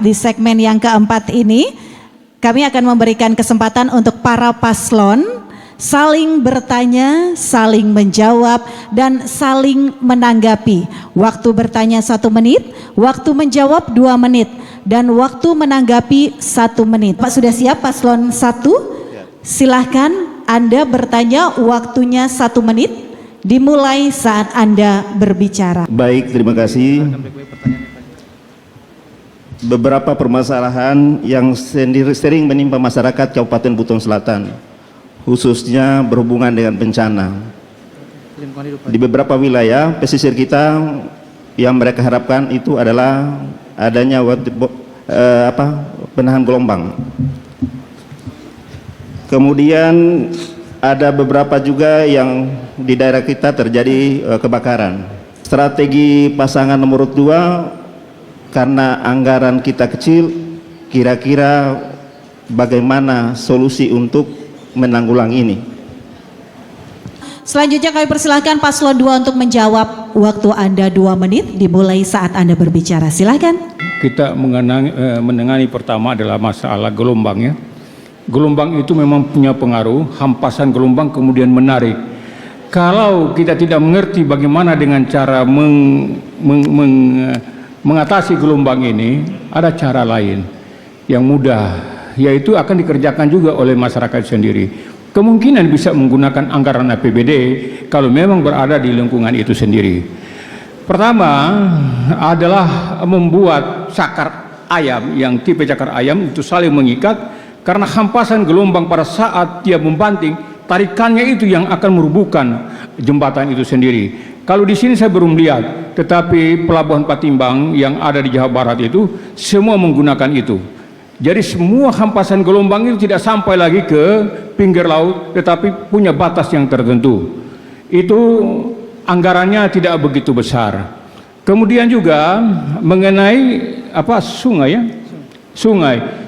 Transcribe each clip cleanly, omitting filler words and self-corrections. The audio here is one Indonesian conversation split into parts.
Di segmen yang keempat ini, kami akan memberikan kesempatan untuk para paslon saling bertanya, saling menjawab, dan saling menanggapi. Waktu bertanya 1 menit, waktu menjawab 2 menit, dan waktu menanggapi 1 menit. Pak sudah siap paslon 1? Silahkan Anda bertanya, waktunya 1 menit, dimulai saat Anda berbicara. Baik, terima kasih. Beberapa permasalahan yang sering menimpa masyarakat Kabupaten Buton Selatan, khususnya berhubungan dengan bencana. Di beberapa wilayah pesisir kita, yang mereka harapkan itu adalah adanya penahan gelombang. Kemudian ada beberapa juga yang di daerah kita terjadi kebakaran. Strategi pasangan nomor 2, karena anggaran kita kecil, kira-kira bagaimana solusi untuk menanggulangi ini? Selanjutnya kami persilahkan paslon 2 untuk menjawab. Waktu Anda 2 menit, dimulai saat Anda berbicara. Silahkan. Kita menangani pertama adalah masalah gelombang ya. Gelombang itu memang punya pengaruh, hampasan gelombang kemudian menarik. Kalau kita tidak mengerti bagaimana dengan cara mengatasi gelombang ini, ada cara lain yang mudah, yaitu akan dikerjakan juga oleh masyarakat sendiri. Kemungkinan bisa menggunakan anggaran APBD kalau memang berada di lingkungan itu sendiri. Pertama adalah membuat cakar ayam, yang tipe cakar ayam itu saling mengikat, karena hampasan gelombang pada saat dia membanting, tarikannya itu yang akan merubuhkan jembatan itu sendiri. Kalau di sini saya belum lihat, tetapi pelabuhan Patimbang yang ada di Jawa Barat itu semua menggunakan itu. Jadi semua hampasan gelombang itu tidak sampai lagi ke pinggir laut, tetapi punya batas yang tertentu. Itu anggarannya tidak begitu besar. Kemudian juga mengenai sungai ya,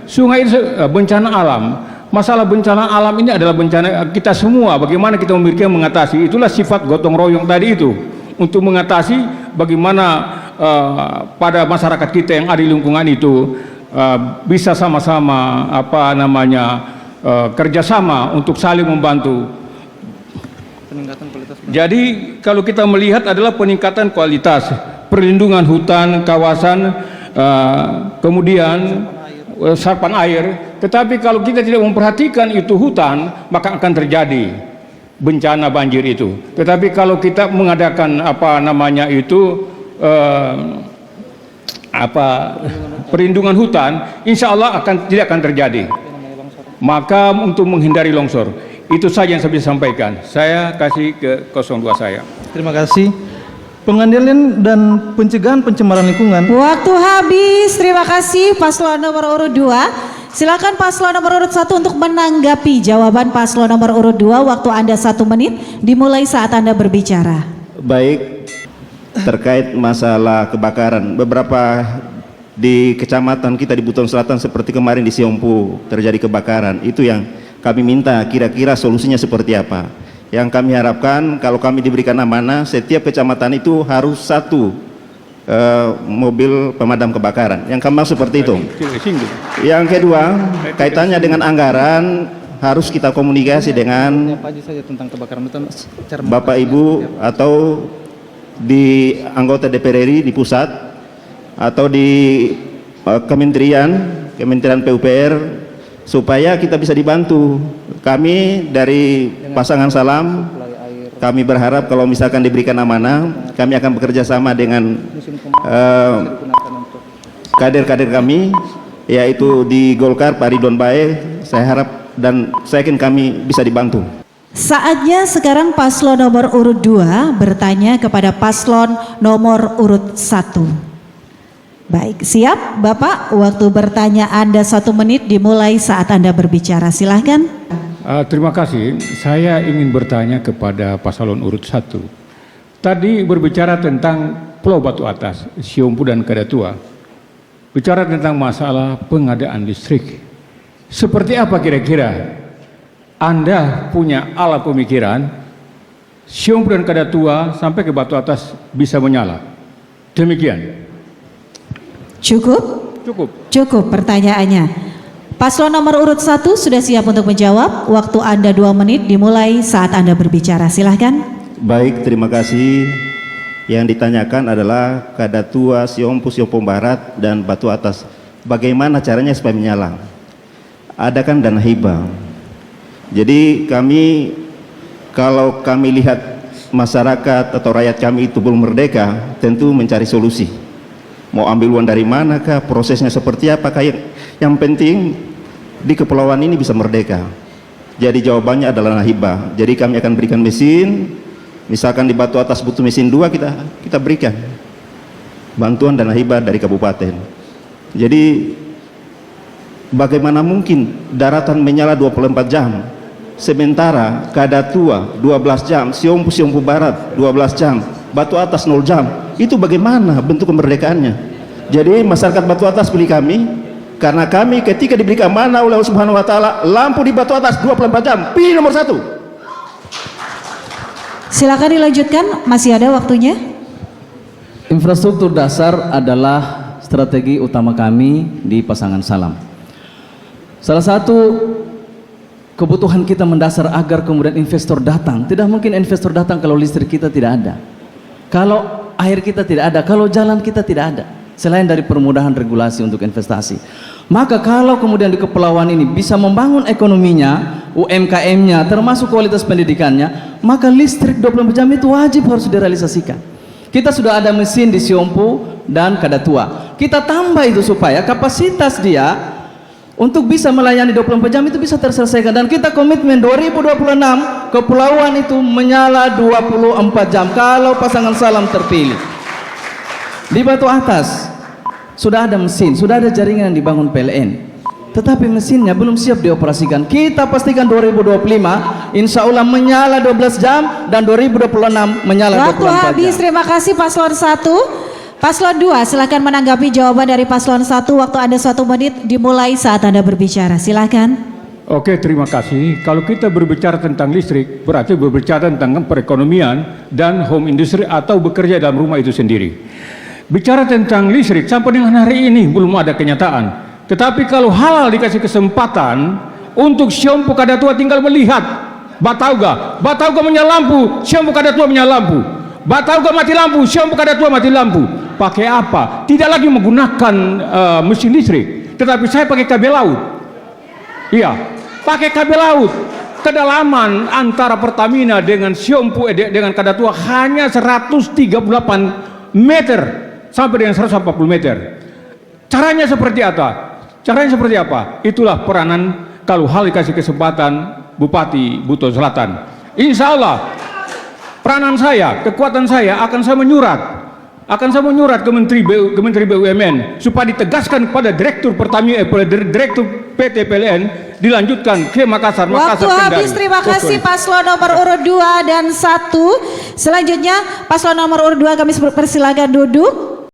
sungai itu bencana alam. Masalah bencana alam ini adalah bencana kita semua. Bagaimana kita memikirkan mengatasi? Itulah sifat gotong royong tadi itu, untuk mengatasi bagaimana pada masyarakat kita yang ada di lingkungan itu bisa sama-sama kerjasama untuk saling membantu. Jadi kalau kita melihat adalah peningkatan kualitas perlindungan hutan, kawasan, kemudian sarapan air. Tetapi kalau kita tidak memperhatikan itu hutan, maka akan terjadi bencana banjir itu. Tetapi kalau kita mengadakan perlindungan hutan, insya Allah tidak akan terjadi. Maka untuk menghindari longsor, itu saja yang saya bisa sampaikan. Saya kasih ke 02 saya. Terima kasih. Pengendalian dan pencegahan pencemaran lingkungan. Waktu habis. Terima kasih paslon nomor urut 2. Silakan paslon nomor urut 1 untuk menanggapi jawaban paslon nomor urut 2. Waktu Anda 1 menit, dimulai saat Anda berbicara. Baik, terkait masalah kebakaran, beberapa di kecamatan kita di Buton Selatan seperti kemarin di Siompu terjadi kebakaran. Itu yang kami minta, kira-kira solusinya seperti apa. Yang kami harapkan kalau kami diberikan amanah, setiap kecamatan itu harus 1 mobil pemadam kebakaran. Yang kami maksud seperti itu. Yang kedua, kaitannya dengan anggaran, harus kita komunikasi dengan Bapak Ibu atau di anggota DPR RI di pusat atau di Kementerian PUPR, supaya kita bisa dibantu. Kami dari pasangan Salam, kami berharap kalau misalkan diberikan amanah, kami akan bekerja sama dengan kader-kader kami, yaitu di Golkar Pak Ridwan Bae. Saya harap dan saya yakin kami bisa dibantu. Saatnya sekarang paslon nomor urut 2 bertanya kepada paslon nomor urut 1. Baik, siap Bapak? Waktu bertanya Anda 1 menit, dimulai saat Anda berbicara. Silahkan. Terima kasih. Saya ingin bertanya kepada paslon urut 1. Tadi berbicara tentang Pulau Batu Atas, Siompu dan Kadatua. Bicara tentang masalah pengadaan listrik. Seperti apa kira-kira Anda punya alat pemikiran Siompu dan Kadatua sampai ke Batu Atas bisa menyala? Demikian. Cukup? Cukup pertanyaannya. Paslon nomor urut 1 sudah siap untuk menjawab. Waktu Anda 2 menit dimulai saat Anda berbicara. Silahkan. Baik, terima kasih. Yang ditanyakan adalah Kadatua Siompu Barat dan Batu Atas. Bagaimana caranya supaya menyala? Ada kan dana hibah. Jadi kalau kami lihat masyarakat atau rakyat kami itu belum merdeka, tentu mencari solusi. Mau ambil uang dari manakah, prosesnya seperti apakah, yang penting di kepulauan ini bisa merdeka. Jadi jawabannya adalah dana hibah. Jadi kami akan berikan mesin, misalkan di Batu Atas butuh mesin 2, kita berikan bantuan dana hibah dari kabupaten. Jadi bagaimana mungkin daratan menyala 24 jam, sementara Kadatua 12 jam, Siompu Barat 12 jam, Batu Atas 0 jam. Itu bagaimana bentuk kemerdekaannya? Jadi masyarakat Batu Atas pilih kami karena kami ketika diberi amanah oleh Allah Subhanahu wa taala, lampu di Batu Atas 24 jam, pilih nomor 1. Silakan dilanjutkan, masih ada waktunya. Infrastruktur dasar adalah strategi utama kami di Pasangan Salam. Salah satu kebutuhan kita mendasar agar kemudian investor datang. Tidak mungkin investor datang kalau listrik kita tidak ada, kalau air kita tidak ada, kalau jalan kita tidak ada, selain dari permudahan regulasi untuk investasi. Maka kalau kemudian di kepulauan ini bisa membangun ekonominya, UMKM-nya, termasuk kualitas pendidikannya, maka listrik 24 jam itu wajib harus direalisasikan. Kita sudah ada mesin di Siompu dan Kadatua. Kita tambah itu supaya kapasitas dia untuk bisa melayani 24 jam itu bisa terselesaikan. Dan kita komitmen 2026 kepulauan itu menyala 24 jam kalau Pasangan Salam terpilih. Di Batu Atas sudah ada mesin, sudah ada jaringan yang dibangun PLN, tetapi mesinnya belum siap dioperasikan. Kita pastikan 2025 insya Allah menyala 12 jam dan 2026 menyala 24 jam. Waktu habis, terima kasih Paslon 1. Paslon 2 silakan menanggapi jawaban dari Paslon 1. Waktu Anda 1 menit dimulai saat Anda berbicara. Silakan. Oke, terima kasih. Kalau kita berbicara tentang listrik, berarti berbicara tentang perekonomian dan home industry atau bekerja dalam rumah itu sendiri. Bicara tentang listrik sampai dengan hari ini belum ada kenyataan. Tetapi kalau halal dikasih kesempatan untuk Siompu Kadatua, tinggal melihat Batauga menyala lampu, Siompu Kadatua menyala lampu. Batauga mati lampu, Siompu Kadatua mati lampu. Pakai apa? Tidak lagi menggunakan mesin listrik, tetapi saya pakai kabel laut. Iya, pakai kabel laut. Kedalaman antara Pertamina dengan Siompu dengan Kadatua hanya 138 meter sampai dengan 140 meter. Caranya seperti apa? Itulah peranan kalau hal dikasih kesempatan Bupati Buton Selatan. Insya Allah peranan saya, kekuatan saya akan saya menyurat ke Menteri BUMN supaya ditegaskan pada Direktur Pertamina, Direktur PT PLN dilanjutkan ke Makassar. Waktu habis, terima kasih Paslon nomor urut 2 dan 1. Selanjutnya Paslon nomor urut 2 kami persilakan duduk.